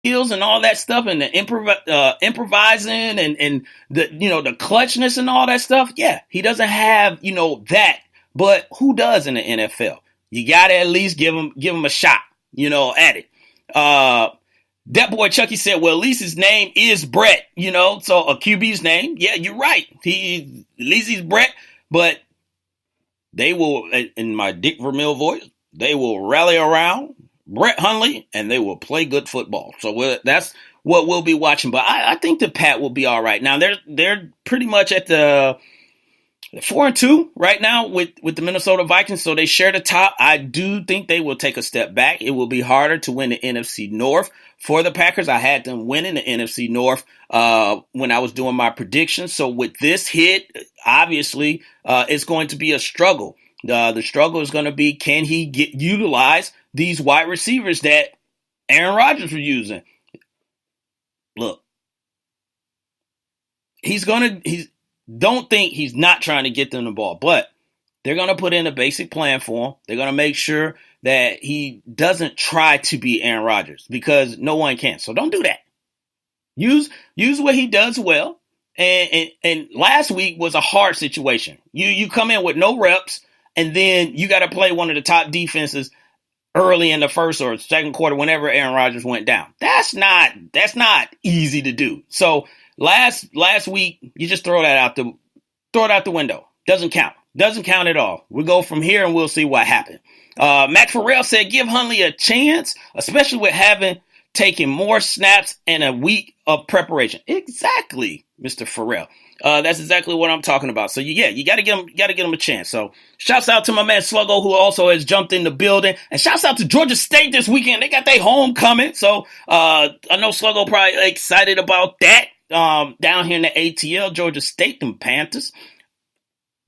skills and all that stuff and the improvising and the clutchness and all that stuff. Yeah, he doesn't have that, but who does in the NFL? You gotta at least give him a shot, at it. That boy Chucky said, well, at least his name is Brett, so a QB's name. Yeah, you're right. At least he's Brett, but they will, in my Dick Vermeil voice, they will rally around Brett Hundley and they will play good football. So that's what we'll be watching. But I think the Pat will be all right. Now they're pretty much at the 4-2 right now with the Minnesota Vikings, so they share the top. I do think they will take a step back. It will be harder to win the NFC North for the Packers. I had them winning the NFC North when I was doing my predictions. So with this hit, obviously, it's going to be a struggle. The struggle is going to be, can he utilize these wide receivers that Aaron Rodgers was using? Look, don't think he's not trying to get them the ball, but they're going to put in a basic plan for him. They're going to make sure that he doesn't try to be Aaron Rodgers because no one can. So don't do that. Use what he does well. And last week was a hard situation. You come in with no reps, and then you got to play one of the top defenses early in the first or second quarter whenever Aaron Rodgers went down. That's not easy to do. So last week, you just throw it out the window. Doesn't count. Doesn't count at all. We go from here and we'll see what happens. Matt Farrell said, give Hundley a chance, especially with having taken more snaps and a week of preparation. Exactly, Mr. Farrell. That's exactly what I'm talking about. So you got to get him a chance. So shouts out to my man Sluggo, who also has jumped in the building, and shouts out to Georgia State this weekend. They got their homecoming. So I know Sluggo probably excited about that. Down here in the ATL, Georgia State, them Panthers.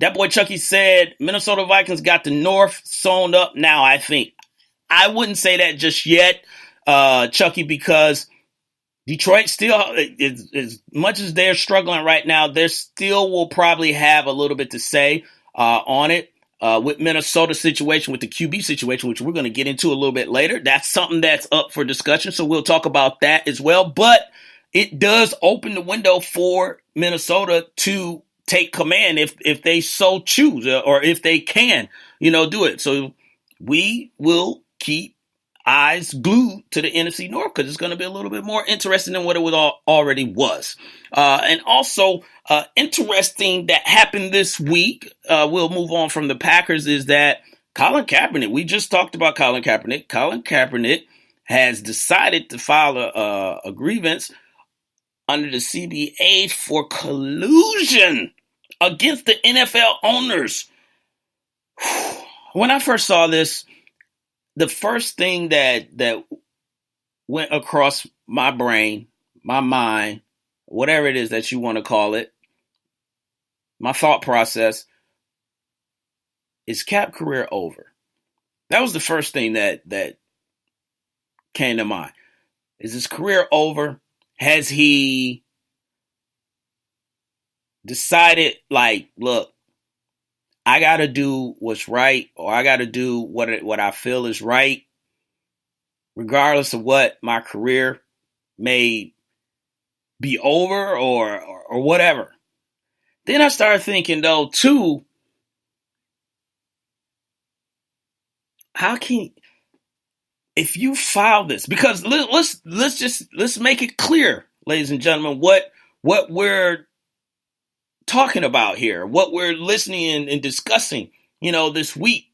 That boy Chucky said Minnesota Vikings got the North sewn up now, I think. I wouldn't say that just yet, Chucky, because Detroit still, as much as they're struggling right now, they still will probably have a little bit to say on it. With Minnesota situation, with the QB situation, which we're going to get into a little bit later. That's something that's up for discussion, so we'll talk about that as well. But it does open the window for Minnesota to take command if they so choose, or if they can, do it. So we will keep eyes glued to the NFC North because it's going to be a little bit more interesting than what it already was. And also interesting that happened this week, we'll move on from the Packers, is that Colin Kaepernick, we just talked about Colin Kaepernick. Colin Kaepernick has decided to file a grievance under the CBA for collusion against the NFL owners. When I first saw this, the first thing that went across my brain, my mind, whatever it is that you want to call it, my thought process, is Cap career over? That was the first thing that came to mind. Is his career over? Has he decided, like, look, I got to do what's right, or I got to do what I feel is right, regardless of what my career may be over or whatever. Then I started thinking, though, too, how can, if you file this, because let's make it clear, ladies and gentlemen, what we're talking about here, what we're listening and discussing, this week.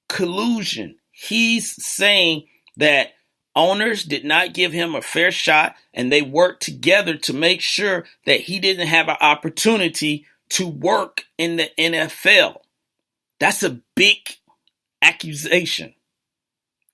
Collusion. He's saying that owners did not give him a fair shot, and they worked together to make sure that he didn't have an opportunity to work in the NFL. That's a big accusation.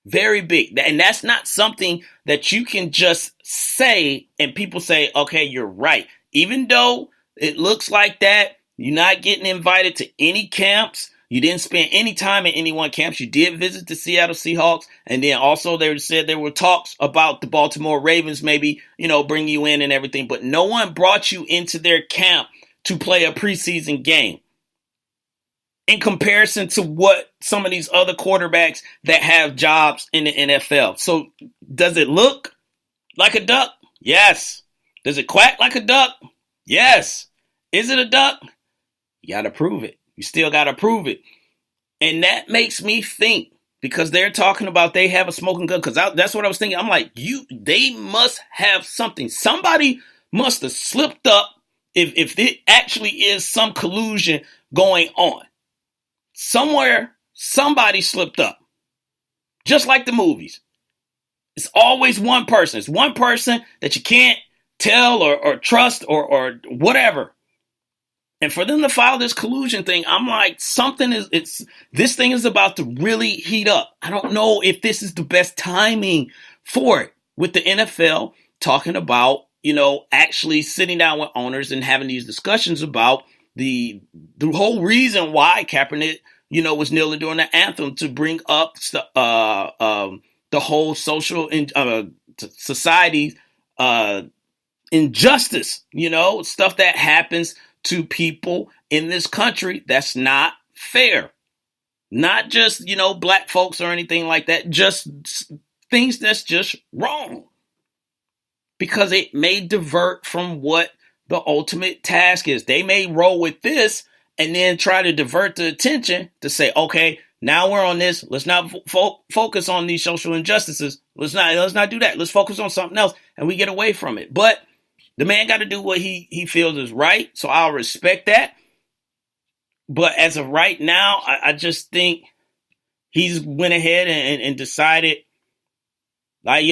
Very big. And that's not something that you can just say and people say, okay, you're right. Even though it looks like that, you're not getting invited to any camps. You didn't spend any time in any one camps. You did visit the Seattle Seahawks. And then also they said there were talks about the Baltimore Ravens maybe, bring you in and everything. But no one brought you into their camp to play a preseason game, in comparison to what some of these other quarterbacks that have jobs in the NFL. So does it look like a duck? Yes. Does it quack like a duck? Yes. Is it a duck? You got to prove it. You still got to prove it. And that makes me think, because they're talking about they have a smoking gun, because that's what I was thinking. I'm like, they must have something. Somebody must have slipped up if it actually is some collusion going on. Somewhere, somebody slipped up. Just like the movies. It's always one person. It's one person that you can't tell or trust or whatever. And for them to file this collusion thing, I'm like, this thing is about to really heat up. I don't know if this is the best timing for it, with the NFL talking about, actually sitting down with owners and having these discussions about the whole reason why Kaepernick, was kneeling during the anthem, to bring up the whole social society injustice, stuff that happens to people in this country that's not fair. Not just, black folks or anything like that, just things that's just wrong. Because it may divert from what the ultimate task is. They may roll with this and then try to divert the attention to say, okay, now we're on this. Let's not focus on these social injustices. Let's not do that. Let's focus on something else, and we get away from it. But the man got to do what he feels is right, so I'll respect that. But as of right now, I just think he's went ahead and decided, like,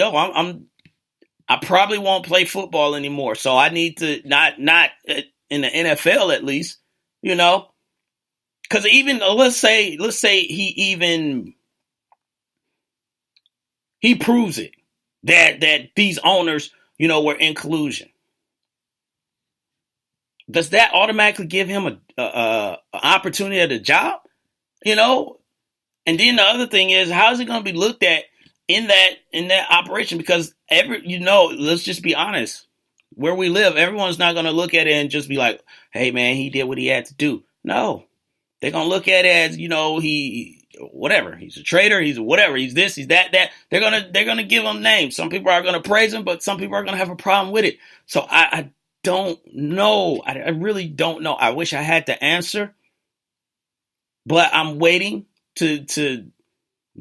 I probably won't play football anymore, so I need to not in the NFL at least, because even let's say he proves it that these owners, were in collusion. Does that automatically give him an opportunity at a job? And then the other thing is, how is it going to be looked at in that operation? Because let's just be honest, where we live, everyone's not going to look at it and just be like, hey man, he did what he had to do. No, they're going to look at it as, he's a traitor, he's whatever, he's this, he's that. They're going to give him names. Some people are going to praise him, but some people are going to have a problem with it. So I don't know. I really don't know. I wish I had the answer, but I'm waiting to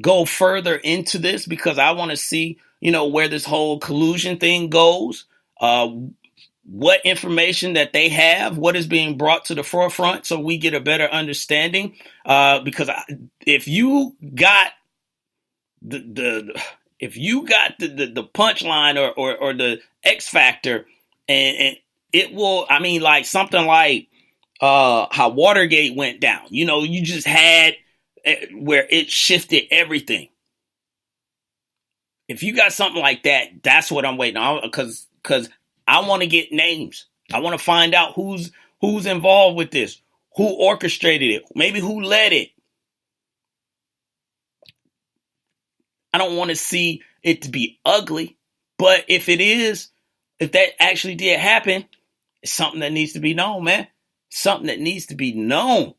go further into this, because I want to see, where this whole collusion thing goes, what information that they have, what is being brought to the forefront, so we get a better understanding. Because if you got the punchline or the X factor, and it will, like something like how Watergate went down. You just had where it shifted everything. If you got something like that, that's what I'm waiting on, because I want to get names. I want to find out who's involved with this, who orchestrated it, maybe who led it. I don't want to see it to be ugly, but if that actually did happen, it's something that needs to be known, man. Something that needs to be known.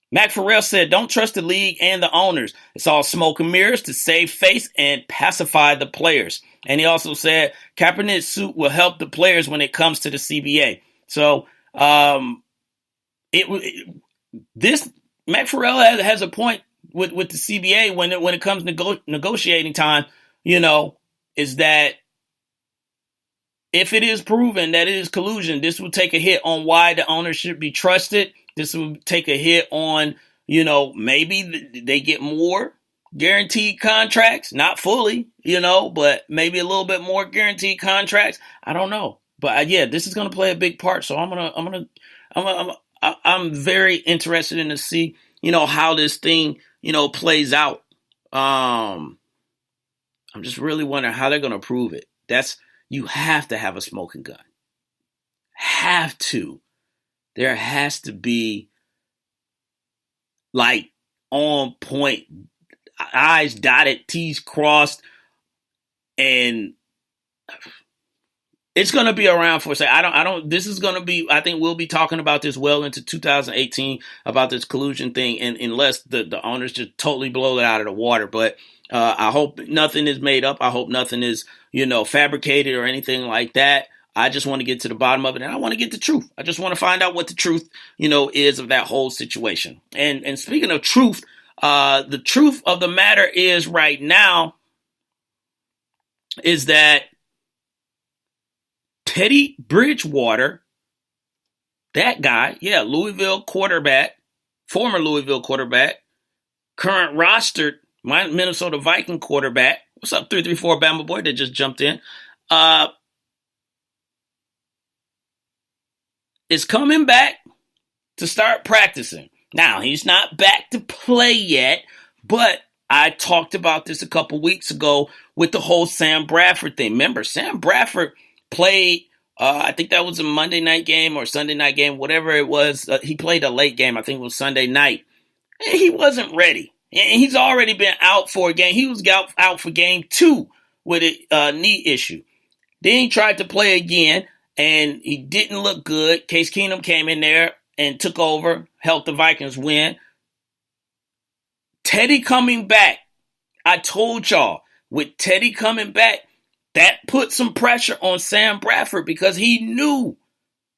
Mac Farrell said, don't trust the league and the owners. It's all smoke and mirrors to save face and pacify the players. And he also said Kaepernick's suit will help the players when it comes to the CBA. So this Mac Farrell has a point with the CBA when it comes to negotiating time, is that if it is proven that it is collusion, this will take a hit on why the owners should be trusted. This will take a hit on, maybe they get more guaranteed contracts, not fully, but maybe a little bit more guaranteed contracts. I don't know, but this is going to play a big part. So I'm very interested in to see, how this thing, plays out. I'm just really wondering how they're going to prove it. You have to have a smoking gun. Have to. There has to be, like, on point, I's dotted, T's crossed, and it's going to be around for a second. This is going to be, I think we'll be talking about this well into 2018 about this collusion thing, and unless the owners just totally blow it out of the water. But I hope nothing is made up. I hope nothing is, fabricated or anything like that. I just want to get to the bottom of it, and I want to get the truth. I just want to find out what the truth, is of that whole situation. And speaking of truth, the truth of the matter is right now is that Teddy Bridgewater, that guy, Louisville quarterback, former Louisville quarterback, current rostered Minnesota Viking quarterback. What's up, 334 Bama boy that just jumped in? Is coming back to start practicing. Now, he's not back to play yet, but I talked about this a couple weeks ago with the whole Sam Bradford thing. Remember, Sam Bradford played, I think that was a Monday night game or Sunday night game, whatever it was. He played a late game. I think it was Sunday night. And he wasn't ready. And he's already been out for a game. He was out for game 2 with a knee issue. Then he tried to play again, and he didn't look good. Case Keenum came in there and took over, helped the Vikings win. Teddy coming back. I told y'all, with Teddy coming back, that put some pressure on Sam Bradford because he knew,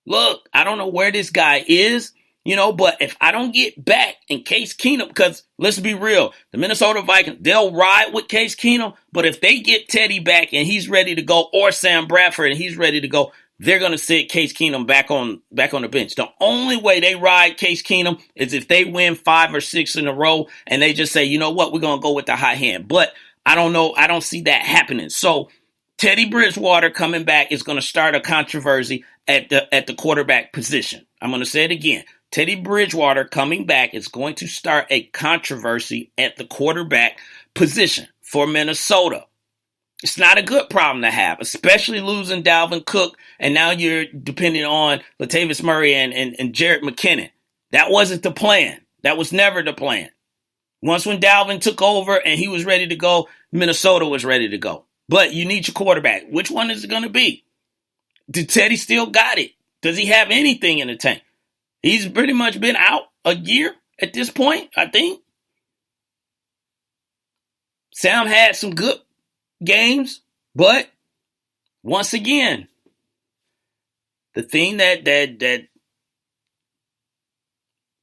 look, I don't know where this guy is, but if I don't get back in Case Keenum, because let's be real, the Minnesota Vikings, they'll ride with Case Keenum, but if they get Teddy back and he's ready to go, or Sam Bradford and he's ready to go, they're going to sit Case Keenum back on the bench. The only way they ride Case Keenum is if they win 5 or 6 in a row and they just say, you know what, we're going to go with the high hand. But I don't know. I don't see that happening. So Teddy Bridgewater coming back is going to start a controversy at the quarterback position. I'm going to say it again. Teddy Bridgewater coming back is going to start a controversy at the quarterback position for Minnesota. It's not a good problem to have, especially losing Dalvin Cook, and now you're depending on Latavius Murray and Jerick McKinnon. That wasn't the plan. That was never the plan. Once when Dalvin took over and he was ready to go, Minnesota was ready to go. But you need your quarterback. Which one is it going to be? Did Teddy still got it? Does he have anything in the tank? He's pretty much been out a year at this point, I think. Sam had some good games, but once again, the thing that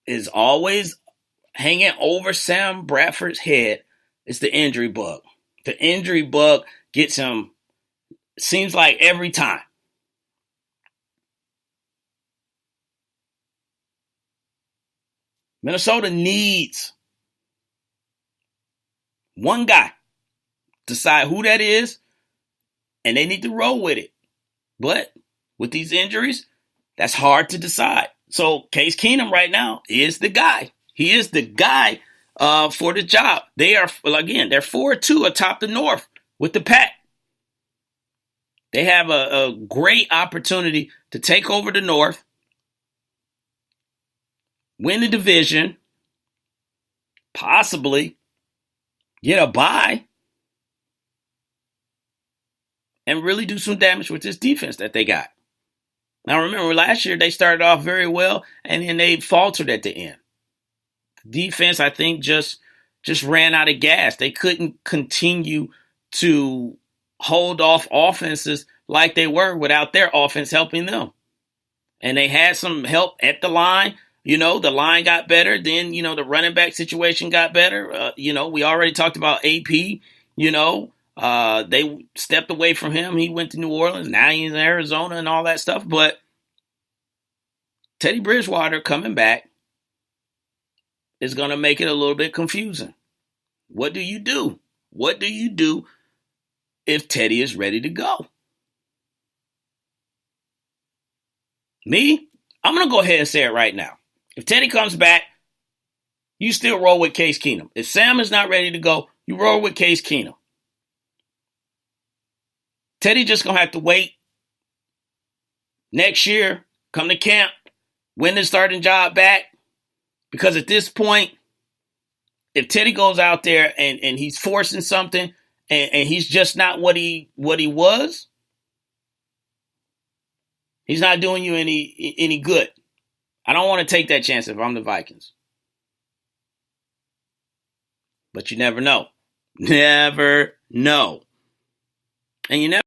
is always hanging over Sam Bradford's head is the injury bug. The injury bug gets him, seems like every time. Minnesota needs one guy. Decide who that is, and they need to roll with it. But with these injuries, that's hard to decide. So Case Keenum right now is the guy. He is the guy for the job. They are, again, they're 4-2 atop the North with the Pack. They have a great opportunity to take over the North, win the division, possibly get a bye, and really do some damage with this defense that they got. Now, remember, last year they started off very well, and then they faltered at the end. The defense, I think, just ran out of gas. They couldn't continue to hold off offenses like they were without their offense helping them. And they had some help at the line. The line got better. Then, the running back situation got better. We already talked about AP, they stepped away from him. He went to New Orleans. Now he's in Arizona and all that stuff. But Teddy Bridgewater coming back is going to make it a little bit confusing. What do you do? What do you do if Teddy is ready to go? Me, I'm going to go ahead and say it right now. If Teddy comes back, you still roll with Case Keenum. If Sam is not ready to go, you roll with Case Keenum. Teddy just going to have to wait next year, come to camp, win the starting job back. Because at this point, if Teddy goes out there and he's forcing something and he's just not what he was, he's not doing you any good. I don't want to take that chance if I'm the Vikings. But you never know. never know. And you never